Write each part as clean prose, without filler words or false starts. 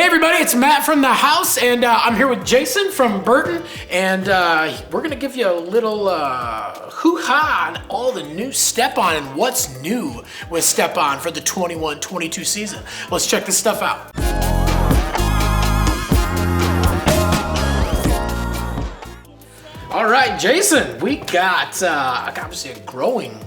Hey everybody, it's Matt from the house, and I'm here with Jayson from Burton, and we're gonna give you a little hoo-ha on all the new StepOn and what's new with StepOn for the 21-22 season. Let's check this stuff out. All right, Jayson, we got obviously a growing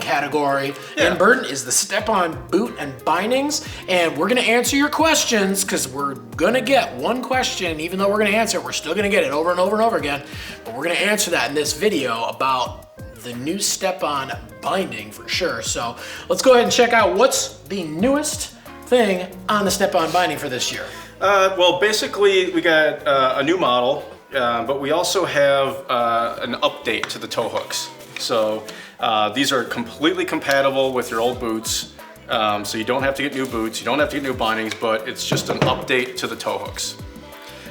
category in Burton is the StepOn boot and bindings, and we're gonna answer your questions because we're gonna get one question. Even though we're gonna answer it, we're still gonna get it over and over and over again, but we're gonna answer that in this video about the new StepOn binding for sure. So let's go ahead and check out what's the newest thing on the StepOn binding for this year. Well, basically we got a new model, but we also have an update to the toe hooks. So these are completely compatible with your old boots. So you don't have to get new boots, you don't have to get new bindings, but it's just an update to the toe hooks.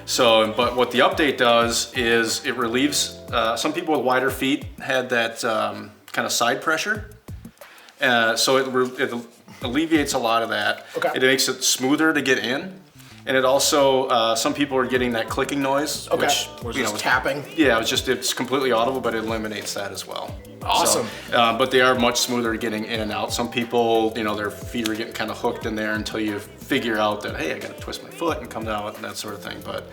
So, but what the update does is it relieves, some people with wider feet had that kind of side pressure. So it alleviates a lot of that. Okay. It makes it smoother to get in. And it also, some people are getting that clicking noise, which, you know, tapping. Yeah, it's completely audible, but it eliminates that as well. Awesome. So, but they are much smoother getting in and out. Some people, you know, their feet are getting kind of hooked in there until you figure out that, hey, I got to twist my foot and come out and that sort of thing. But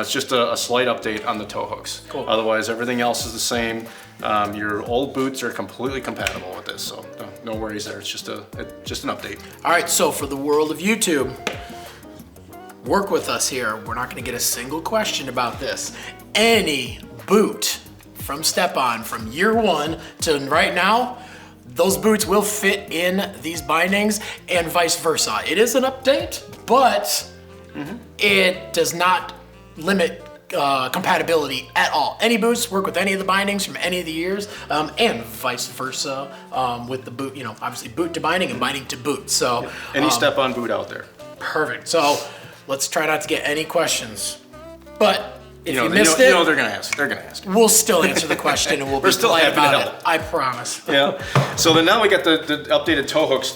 it's just a slight update on the toe hooks. Cool. Otherwise, everything else is the same. Your old boots are completely compatible with this, so no worries there. It's just an update. All right, so for the world of YouTube, work with us here. We're not gonna get a single question about this. Any boot from StepOn from year one to right now, those boots will fit in these bindings and vice versa. It is an update, but it does not limit compatibility at all. Any boots work with any of the bindings from any of the years, and vice versa with the boot, you know, obviously boot to binding and binding to boot. So any StepOn boot out there. Perfect. So let's try not to get any questions, but if you missed it, it, they're gonna ask. They're gonna ask. We'll still answer the question and we'll be still polite happy to about help. it. I promise. Yeah. So then now we got the updated toe hooks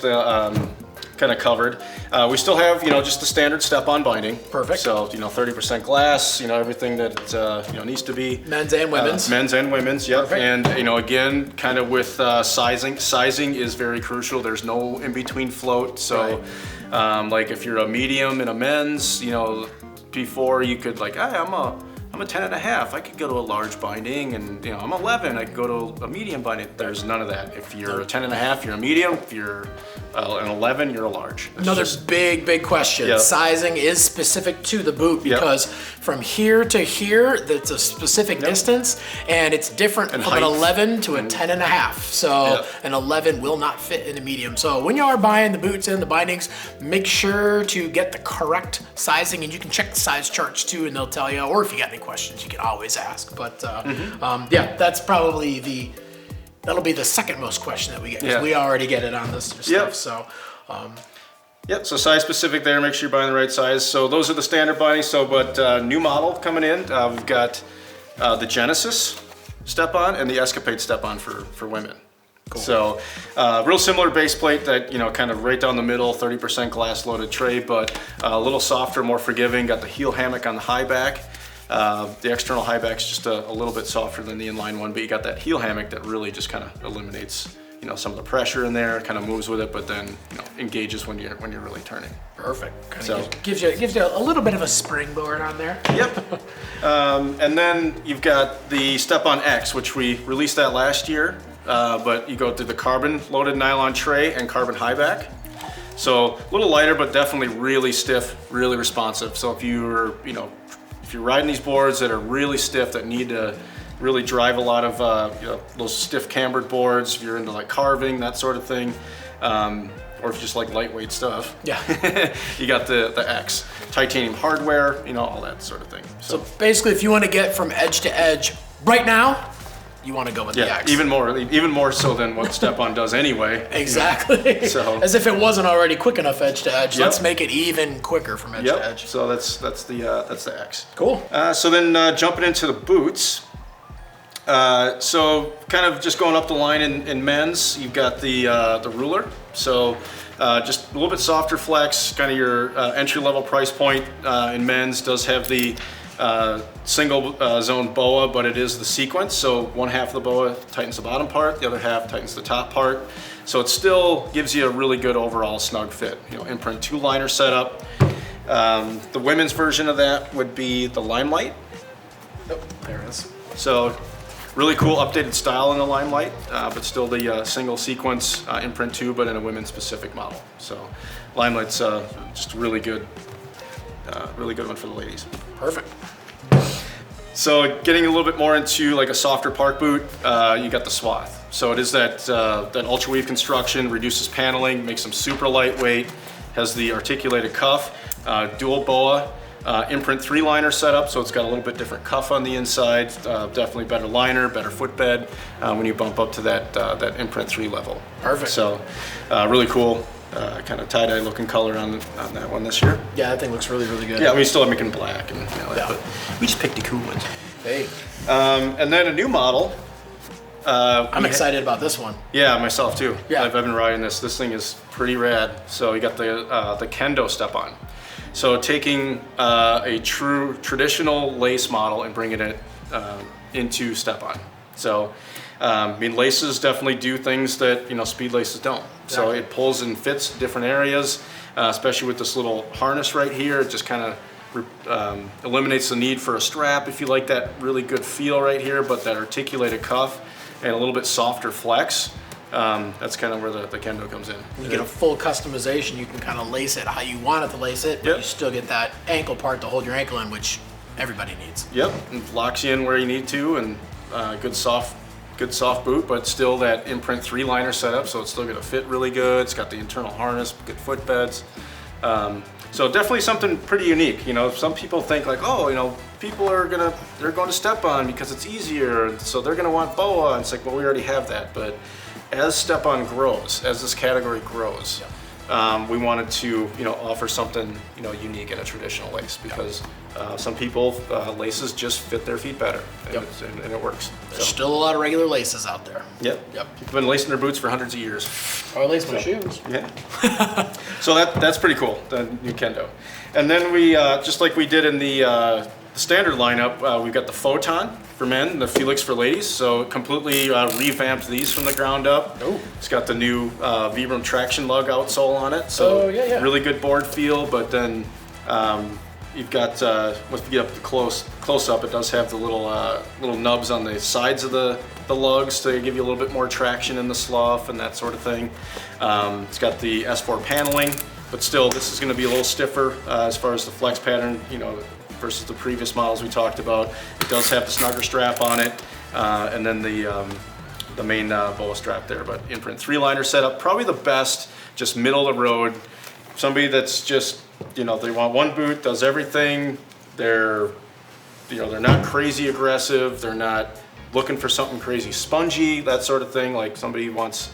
kind of covered. We still have, you know, just the standard StepOn binding. Perfect. So, you know, 30% glass, you know, everything that, you know, needs to be. Men's and women's. Men's and women's, yep. Perfect. And, you know, again, kind of with sizing. Sizing is very crucial. There's no in-between float. So, like if you're a medium in a men's, you know, before you could like, hey, I'm a 10 and a half. I could go to a large binding, and you know, I'm 11. I could go to a medium binding. There's none of that. If you're a 10 and a half, you're a medium. If you're an 11, you're a large. That's Another big question. Yep. Sizing is specific to the boot because from here to here, that's a specific distance, and it's different And from height. an 11 to a 10 and a half. So an 11 will not fit in a medium. So when you are buying the boots and the bindings, make sure to get the correct sizing, and you can check the size charts too, and they'll tell you, or if you got any questions, you can always ask. But yeah, that's probably that'll be the second most question that we get, because we already get it on this stuff. So yep, so size specific there, make sure you're buying the right size. So those are the standard bindings. So, but new model coming in, we've got the Genesis StepOn and the Escapade StepOn for women. Cool. So real similar base plate that, you know, kind of right down the middle, 30% glass loaded tray, but a little softer, more forgiving. Got the heel hammock on the high back. The external high back's just a little bit softer than the inline one, but you got that heel hammock that really just kind of eliminates, you know, some of the pressure in there, kind of moves with it, but then, you know, engages when you're really turning. Perfect. So gives you a little bit of a springboard on there. Yep. And then you've got the StepOn X, which we released that last year, but you go through the carbon loaded nylon tray and carbon high back. So a little lighter, but definitely really stiff, really responsive. So if you're riding these boards that are really stiff, that need to really drive a lot of you know, those stiff cambered boards, if you're into like carving, that sort of thing, or if you just like lightweight stuff, you got the X. Titanium hardware, you know, all that sort of thing. So basically, if you want to get from edge to edge right now, you want to go with the X. even more so than what StepOn does anyway. Exactly. So as if it wasn't already quick enough edge to edge, let's make it even quicker from edge to edge. So that's the X. Cool. So then jumping into the boots. So kind of just going up the line in men's, you've got the ruler. So just a little bit softer flex, kind of your entry-level price point in men's. Does have the single zone boa, but it is the sequence. So one half of the boa tightens the bottom part, the other half tightens the top part. So it still gives you a really good overall snug fit. You know, imprint 2 liner setup. The women's version of that would be the Limelight. Oh, there it is. So really cool updated style in the Limelight, but still the single sequence imprint 2, but in a women's specific model. So Limelight's just really good one for the ladies. Perfect. So getting a little bit more into like a softer park boot, you got the Swath. So it is that ultra weave construction, reduces paneling, makes them super lightweight, has the articulated cuff, dual boa, imprint 3 liner setup, so it's got a little bit different cuff on the inside, definitely better liner, better footbed when you bump up to that imprint 3 level. Perfect. So really cool. Kind of tie-dye looking color on that one this year. Yeah, that thing looks really, really good. Yeah, we still have making black and that, but we just picked the cool ones. Hey. And then a new model. I'm excited about this one. Yeah, myself too. Yeah. I've been riding this. This thing is pretty rad. So you got the Kendo StepOn. So taking a true traditional lace model and bringing it into StepOn. So I mean, laces definitely do things that speed laces don't. So it pulls and fits different areas, especially with this little harness right here. It just kind of eliminates the need for a strap if you like that really good feel right here, but that articulated cuff and a little bit softer flex. That's kind of where the Kendo comes in. You get a full customization. You can kind of lace it how you want it to lace it, but you still get that ankle part to hold your ankle in, which everybody needs. Yep, it locks you in where you need to, and good soft boot, but still that imprint 3 liner setup, so it's still going to fit really good. It's got the internal harness, good footbeds. So definitely something pretty unique. Some people think like, oh, people they're going to StepOn because it's easier, so they're going to want boa. And it's like, well, we already have that. But as StepOn grows, as this category grows, we wanted to offer something unique in a traditional lace, because some people laces just fit their feet better, and it works. There's still a lot of regular laces out there. Yep. People have been lacing their boots for hundreds of years. Or lacing their shoes. Yeah. So that's pretty cool, the new Kendo. And then we just like we did in the standard lineup, we've got the Photon for men, the Felix for ladies. So completely revamped these from the ground up. Oh. It's got the new Vibram traction lug outsole on it. So really good board feel, but then you've got, once you get up to close up, it does have the little nubs on the sides of the lugs to give you a little bit more traction in the slough and that sort of thing. It's got the S4 paneling, but still this is going to be a little stiffer as far as the flex pattern, versus the previous models we talked about. It does have the snugger strap on it, and then the main boa strap there, but imprint 3 liner setup, probably the best, just middle of the road. Somebody that's just, they want one boot, does everything. They're not crazy aggressive. They're not looking for something crazy spongy, that sort of thing. Like somebody wants,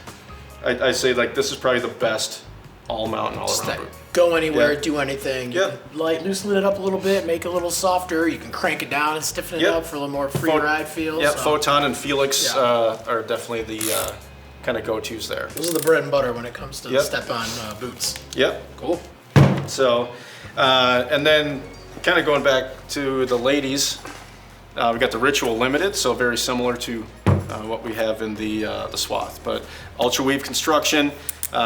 I say like this is probably the best all mountain, all around boot. Go anywhere, do anything. You can loosen it up a little bit, make it a little softer. You can crank it down and stiffen it up for a little more free ride feel. Yeah, so. Photon and Felix are definitely the kind of go-tos there. Those are the bread and butter when it comes to the StepOn boots. Yep. Cool. So, and then kind of going back to the ladies, we got the Ritual Limited, so very similar to what we have in the Swath, but ultra weave construction.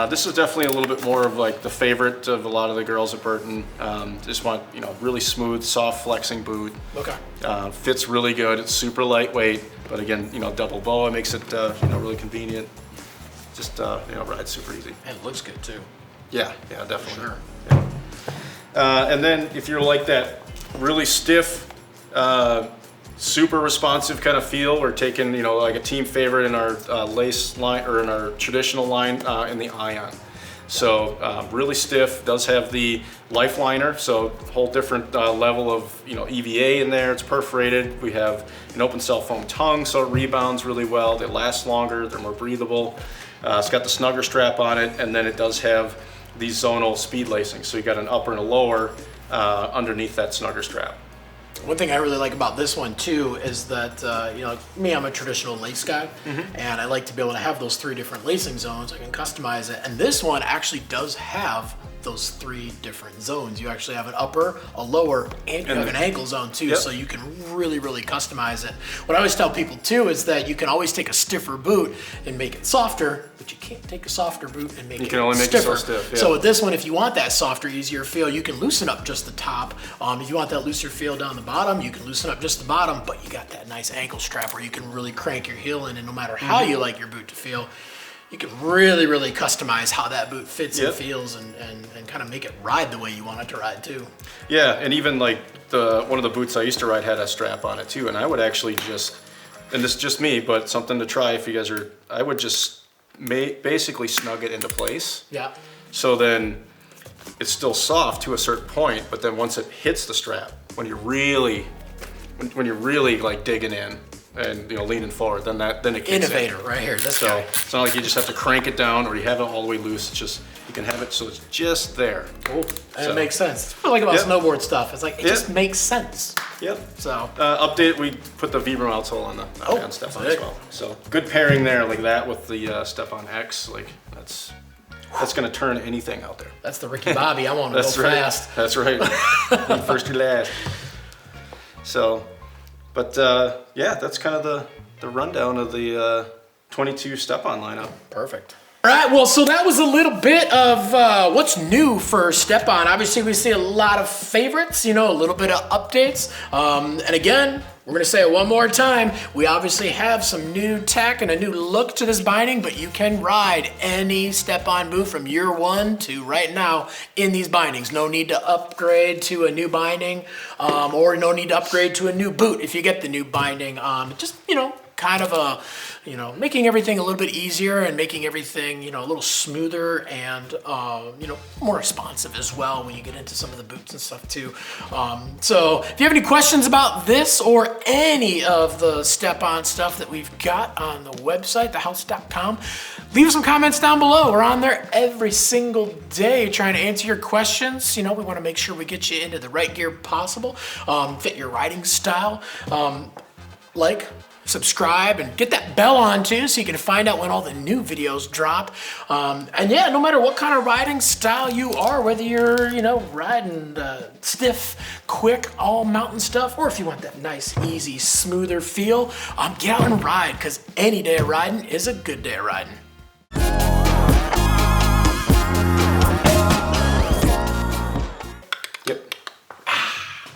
This is definitely a little bit more of like the favorite of a lot of the girls at Burton. Just want really smooth, soft flexing boot. Okay. Fits really good. It's super lightweight, but again, double boa makes it really convenient. Just rides super easy. And it looks good too. Yeah, definitely. Sure. Yeah. And then if you're like that really stiff, super responsive kind of feel, we're taking like a team favorite in our lace line, or in our traditional line in the Ion. So really stiff, does have the life liner, so whole different level of EVA in there. It's perforated. We have an open cell foam tongue, so it rebounds really well. They last longer, they're more breathable. It's got the snugger strap on it, and then it does have these zonal speed lacing. So you got an upper and a lower underneath that snugger strap. One thing I really like about this one too is that, you know, like me, I'm a traditional lace guy, and I like to be able to have those 3 different lacing zones. I can customize it, and this one actually does have those 3 different zones. You actually have an upper, a lower, and you have an ankle zone too, so you can really, really customize it. What I always tell people too is that you can always take a stiffer boot and make it softer, but you can't take a softer boot and make it stiffer. You can only make it so stiff, So with this one, if you want that softer, easier feel, you can loosen up just the top. If you want that looser feel down the bottom, you can loosen up just the bottom, but you got that nice ankle strap where you can really crank your heel in, and no matter how you like your boot to feel, you can really, really customize how that boot fits and feels, and kind of make it ride the way you want it to ride too. Yeah, and even like one of the boots I used to ride had a strap on it too, and I would actually just, and this is just me, but something to try if you guys are, I would just basically snug it into place. Yeah. So then it's still soft to a certain point, but then once it hits the strap, when you're really like digging in, and you know, leaning forward, then it kicks Innovator in. Right here, this so guy. It's not like you just have to crank it down or you have it all the way loose. It's just, you can have it so it's just there. Cool. And it makes sense. What I like about snowboard stuff, it's like, it just makes sense. Yep. So update, we put the Vibram outsole on the on StepOn as well. So good pairing there, like that with the StepOn X. Like that's gonna turn anything out there. That's the Ricky Bobby. I want to go fast. That's right. First to last. So. But yeah, that's kind of the rundown of the 22 StepOn lineup. Perfect. All right, well, so that was a little bit of what's new for StepOn. Obviously, we see a lot of favorites, you know, a little bit of updates. And again, we're gonna say it one more time. We obviously have some new tech and a new look to this binding, but you can ride any StepOn boot from year 1 to right now in these bindings. No need to upgrade to a new binding, or no need to upgrade to a new boot if you get the new binding. Just, you know, kind of a, you know, making everything a little bit easier and making everything, you know, a little smoother and, you know, more responsive as well when you get into some of the boots and stuff too. So if you have any questions about this or any of the StepOn stuff that we've got on the website, thehouse.com, leave some comments down below. We're on there every single day trying to answer your questions. You know, we want to make sure we get you into the right gear possible, fit your riding style. Subscribe and get that bell on too so you can find out when all the new videos drop. And yeah, no matter what kind of riding style you are, whether you're, you know, riding stiff, quick, all mountain stuff, or if you want that nice, easy, smoother feel, get out and ride, because any day of riding is a good day of riding.